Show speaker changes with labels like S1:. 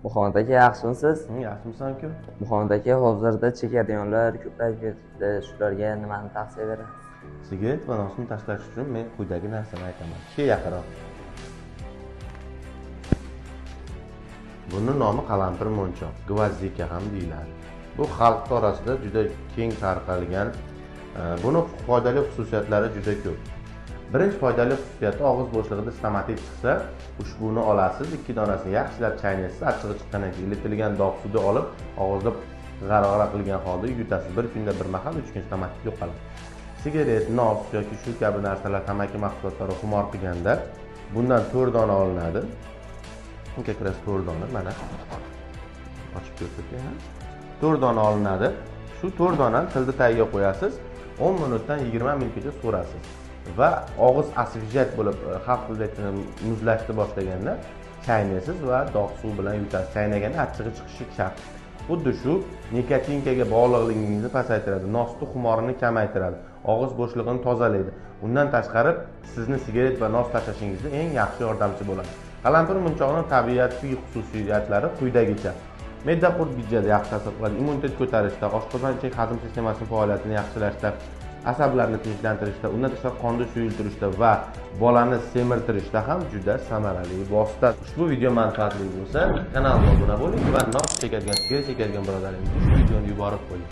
S1: Muhammad aka yaxshimisiz?
S2: Yaxshimisan-ku?
S1: Muhammad aka, hozirda chekadiganlar ko'payib ketdi. Shularga nimani tavsiya berasiz?
S2: Sigaret va nosni tashlash uchun men quyidagi narsani aytaman. Kel yaqinroq. Buni nomi qalampir monchoq, gvazdika ham deyiladi. Bu xalq orasida juda keng tarqalgan, buni foydali xususiyatlari juda ko'p. Birinchi foydali xususiyati, og'iz bo'shlig'ida stomatit chiqsa, ushbuni olasiz, 2 donasini yaxshilab chaynaysiz, achchig'i chiqqandan keyin ilitilgan dog' suvda olib, og'izda g'arg'ara qilgan holda yutasiz. Bir kunda bir mahal, 3 kun stomatit yo'qoladi. Sigaret, nos yoki shu kabi narsalar, tamaki mahsulotlari xumor qilganda bundan 4 dona olinadi. Bunga kiras 4 dona, mana ochib ko'rsatay. 4 dona olinadi. Shu 4 donani tilda tagiga qo'yasiz. 10 minutdan 20 minutgacha so'rasiz. Va og'iz asvijat bo'lib, xalq tilida muzlashni boshlaganda chaynaysiz va dog' suv bilan yutasiz. Chaynaganda achchig'i chiqishi shart. Xuddi shu nikotinkaga bog'liqligingizni pasaytiradi, nosni xumorini kamaytiradi, og'iz bo'shlig'ini tozalaydi. Undan tashqari sizni sigaret va nos tashlashingizda eng yaxshi yordamchi bo'ladi. Qalampir munchoqning tabiatiy xususiyatlari quyidagicha: me'da qurt gijjada yaxshi ta'sir qiladi, immunitet ko'tarishda, oshqozon-ichak hazm sistemasining faoliyatini yaxshilashda, asablarni tinchlantirishda, undan tashqari qonni suyultirishda va bolani semirtirishda ham juda samarali vosita. Ushbu video manfaatli bo'lsa, kanalga obuna bo'ling va nos chekadigan, sigaret chekadigan birodaringizni shu videoni yuborib qo'ying.